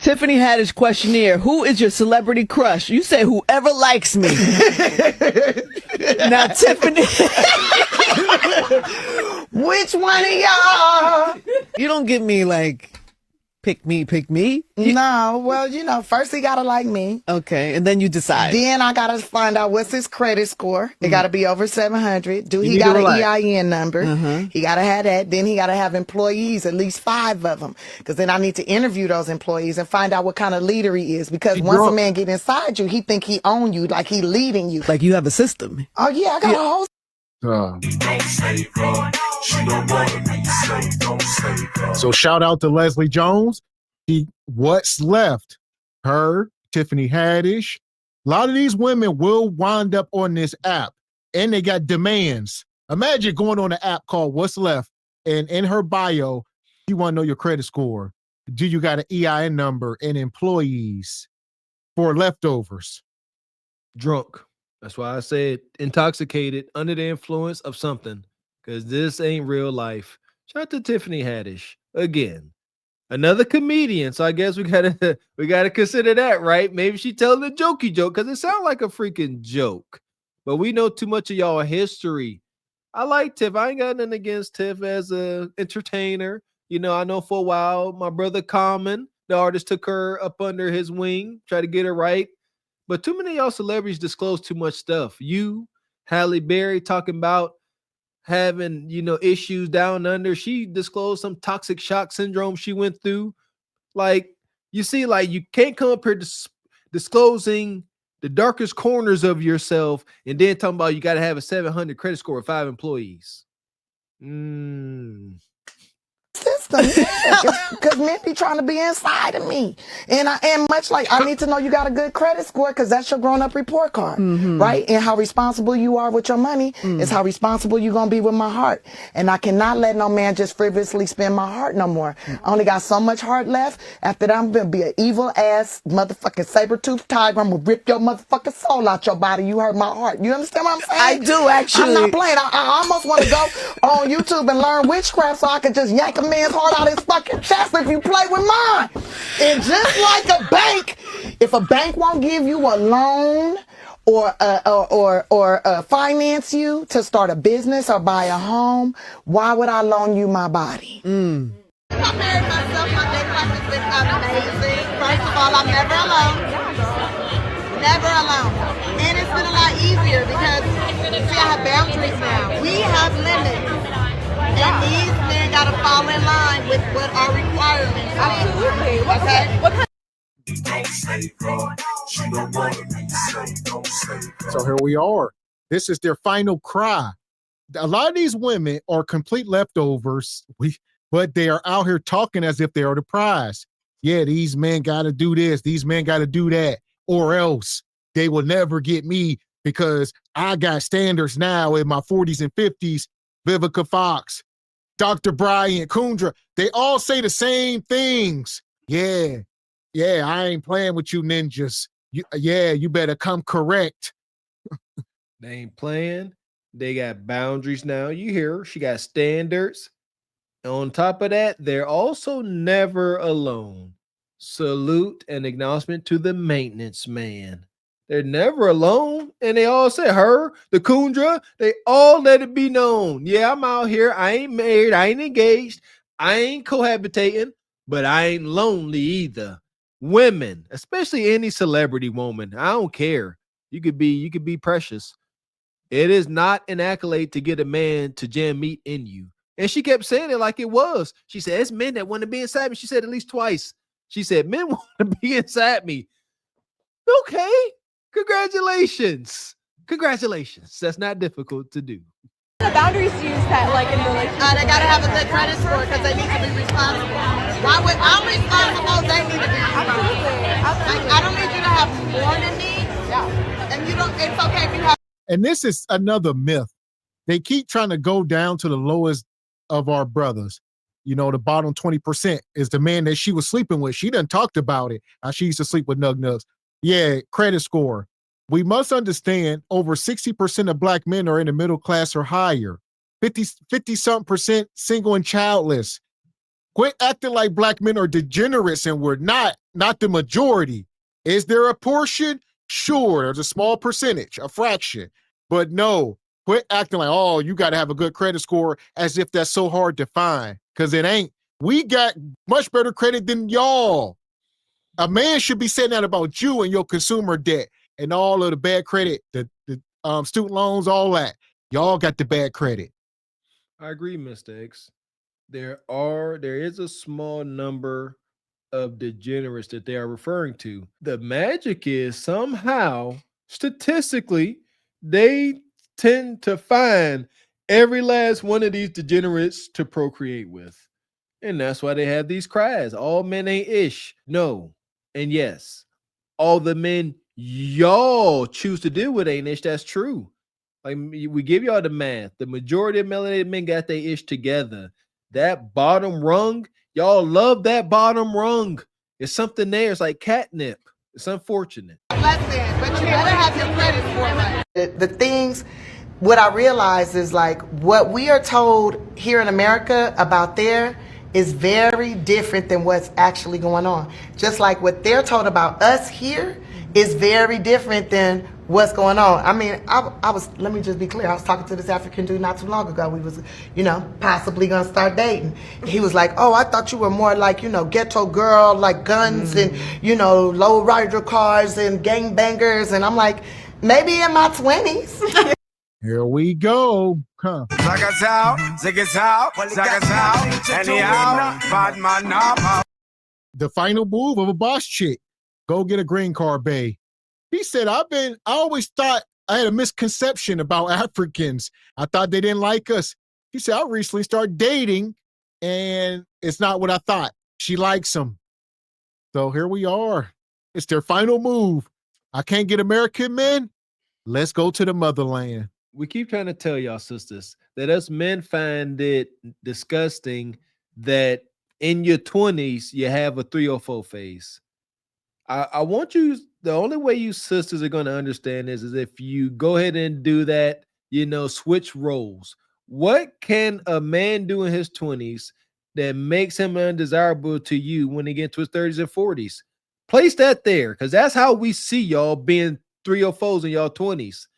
Tiffany Haddish questionnaire. Who is your celebrity crush? You say whoever likes me. Now, Tiffany. Which one of y'all? You don't give me like, pick me. No, well, first he gotta like me. Okay, and then you decide. Then I gotta find out what's his credit score. It gotta be over 700. Do he need got to an relax. EIN number? He gotta have that. Then he gotta have employees, at least 5 of them. Because then I need to interview those employees and find out what kind of leader he is. Because once a man get inside you, he think he own you, like he leading you. Like you have a system. Oh yeah, I got a whole. So shout out to Leslie Jones. What's left? Her, Tiffany Haddish. A lot of these women will wind up on this app, and they got demands. Imagine going on an app called What's Left, and in her bio, you want to know your credit score. Do you got an EIN number and employees for leftovers? Drunk. That's why I said intoxicated, under the influence of something, because this ain't real life. Shout out to Tiffany Haddish again, another comedian. So I guess we gotta consider that, right? Maybe she telling a jokey joke because it sounds like a freaking joke. But we know too much of y'all history. I like Tiff. I ain't got nothing against Tiff as a entertainer. I know for a while my brother Common, the artist, took her up under his wing, tried to get her right. But too many of y'all celebrities disclose too much stuff. You, Halle Berry, talking about having, issues down under. She disclosed some toxic shock syndrome she went through. Like, you see, like, you can't come up here disclosing the darkest corners of yourself and then talking about you got to have a 700 credit score with 5 employees. System, because men be trying to be inside of me, and much like I need to know you got a good credit score because that's your grown-up report card, right? And how responsible you are with your money is how responsible you gonna be with my heart. And I cannot let no man just frivolously spend my heart no more. I only got so much heart left. After that, I'm gonna be an evil ass motherfucking saber-toothed tiger. I'm gonna rip your motherfucking soul out your body. You hurt my heart. You understand what I'm saying? I do, actually. I'm not playing. I almost want to go on YouTube and learn witchcraft so I can just yank a man's heart out his fucking chest if you play with mine. And just like a bank, if a bank won't give you a loan or finance you to start a business or buy a home, why would I loan you my body? I married myself. My dating life has been amazing. First of all, I'm never alone. Never alone. And it's been a lot easier because, see, I have boundaries now. We have limits. And these men got to fall in line with what our requirements are. Absolutely. Okay? So here we are. This is their final cry. A lot of these women are complete leftovers, but they are out here talking as if they are the prize. Yeah, these men got to do this. These men got to do that, or else they will never get me because I got standards now in my 40s and 50s. Vivica Fox, Dr. Bryant, Kundra, they all say the same things. Yeah, I ain't playing with you ninjas. You better come correct. They ain't playing. They got boundaries now. You hear her. She got standards. And on top of that, they're also never alone. Salute and acknowledgement to the maintenance man. They're never alone. And they all say her, the Kundra, they all let it be known. Yeah, I'm out here. I ain't married. I ain't engaged. I ain't cohabitating, but I ain't lonely either. Women, especially any celebrity woman, I don't care. You could be precious. It is not an accolade to get a man to jam meat in you. And she kept saying it like it was. She said, it's men that want to be inside me. She said at least twice. She said, men want to be inside me. Okay. Congratulations. That's not difficult to do. The boundaries do you set, like, in relationships? They got to have a good credit score because they need to be responsible. Why would I'm responsible? They need to be responsible. Absolutely. Like, I don't need you to have more than me. Yeah. And you don't. It's okay if you have. And this is another myth. They keep trying to go down to the lowest of our brothers. The bottom 20% is the man that she was sleeping with. She done talked about it, how she used to sleep with nug nugs. Yeah, credit score. We must understand over 60% of Black men are in the middle class or higher. 50-something% single and childless. Quit acting like black men are degenerates, and we're not the majority. Is there a portion? Sure, there's a small percentage, a fraction. But no, quit acting like, oh, you got to have a good credit score as if that's so hard to find, because it ain't. We got much better credit than y'all. A man should be saying that about you and your consumer debt and all of the bad credit, the student loans, all that. Y'all got the bad credit. I agree, Mr. X. There is a small number of degenerates that they are referring to. The magic is somehow, statistically, they tend to find every last one of these degenerates to procreate with. And that's why they have these cries. All men ain't ish. No. And yes, all the men y'all choose to deal with ain't ish. That's true. Like, we give y'all the math. The majority of melanated men got their ish together. That bottom rung, y'all love that bottom rung. It's something there. It's like catnip. It's unfortunate. Listen, but you better have your credit score right. The things, what I realize is like what we are told here in America about there is very different than what's actually going on. Just like what they're told about us here is very different than what's going on. I mean, I was, let me just be clear. I was talking to this African dude not too long ago. We was, possibly gonna start dating. He was like, oh, I thought you were more like, ghetto girl, like guns and, low rider cars and gangbangers. And I'm like, maybe in my 20s. Here we go. Huh. The final move of a boss chick. Go get a green card, bae. He said, I always thought I had a misconception about Africans. I thought they didn't like us. He said, I recently started dating and it's not what I thought. She likes them. So here we are. It's their final move. I can't get American men. Let's go to the motherland. We keep trying to tell y'all, sisters, that us men find it disgusting that in your 20s, you have a 304 phase. I want you, the only way you sisters are going to understand this is if you go ahead and do that, switch roles. What can a man do in his 20s that makes him undesirable to you when he gets to his 30s and 40s? Place that there, because that's how we see y'all being 304s in y'all 20s.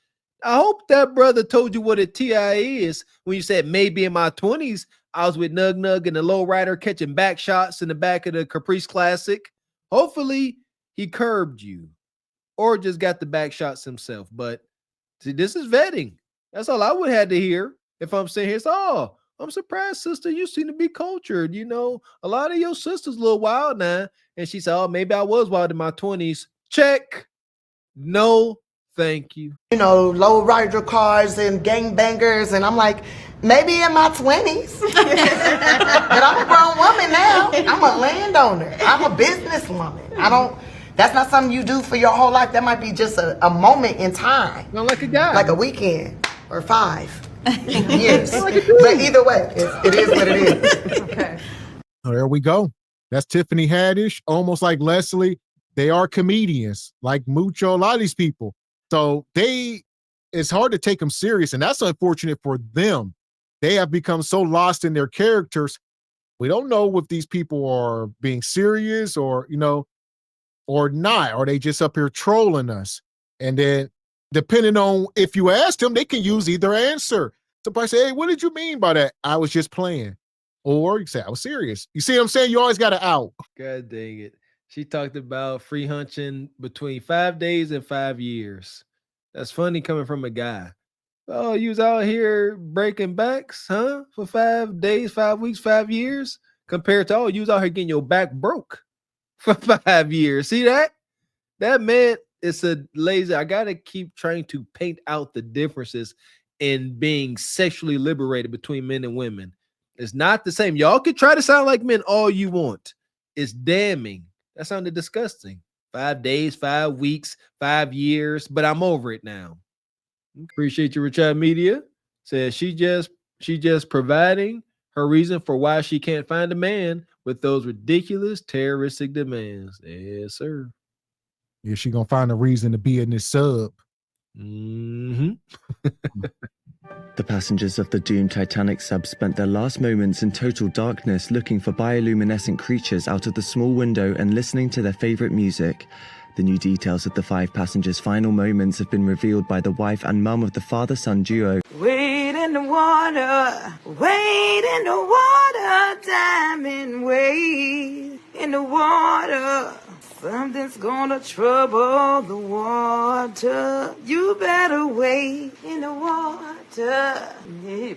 I hope that brother told you what a TI is when you said maybe in my 20s, I was with Nug Nug and the low rider catching back shots in the back of the Caprice Classic. Hopefully he curbed you or just got the back shots himself. But see, this is vetting. That's all I would have to hear if I'm saying here. Oh, I'm surprised, sister. You seem to be cultured. A lot of your sisters a little wild now. And she said, oh, maybe I was wild in my 20s. Check. No, thank you. Low rider cars and gangbangers. And I'm like, maybe in my 20s. But I'm a grown woman now. I'm a landowner. I'm a businesswoman. That's not something you do for your whole life. That might be just a moment in time. Not like a guy. Like a weekend or 5 years. But either way, it is what it is. Okay. Oh, there we go. That's Tiffany Haddish, almost like Leslie. They are comedians, like Mucho, a lot of these people. So it's hard to take them serious, and that's unfortunate for them. They have become so lost in their characters. We don't know if these people are being serious or not. Are they just up here trolling us? And then depending on if you ask them, they can use either answer. Somebody say, hey, what did you mean by that? I was just playing. Or you say, I was serious. You see what I'm saying? You always got to out. God dang it. She talked about free hunching between 5 days and 5 years. That's funny coming from a guy. Oh, you was out here breaking backs, huh? For 5 days, 5 weeks, 5 years? Compared to, you was out here getting your back broke for 5 years. See that? That man is a lazy. I got to keep trying to paint out the differences in being sexually liberated between men and women. It's not the same. Y'all can try to sound like men all you want. It's damning. That sounded disgusting. 5 days, 5 weeks, 5 years, but I'm over it now. Appreciate you, Richard Media. Says she just providing her reason for why she can't find a man with those ridiculous terroristic demands. Yes, sir. Yeah, she gonna find a reason to be in this sub. Mm-hmm. The passengers of the doomed Titanic sub spent their last moments in total darkness looking for bioluminescent creatures out of the small window and listening to their favorite music. The new details of the 5 passengers' final moments have been revealed by the wife and mum of the father-son duo. Wade in the water, diamond, wade in the water. Something's gonna trouble the water. You better wade in the water. Yeah, man.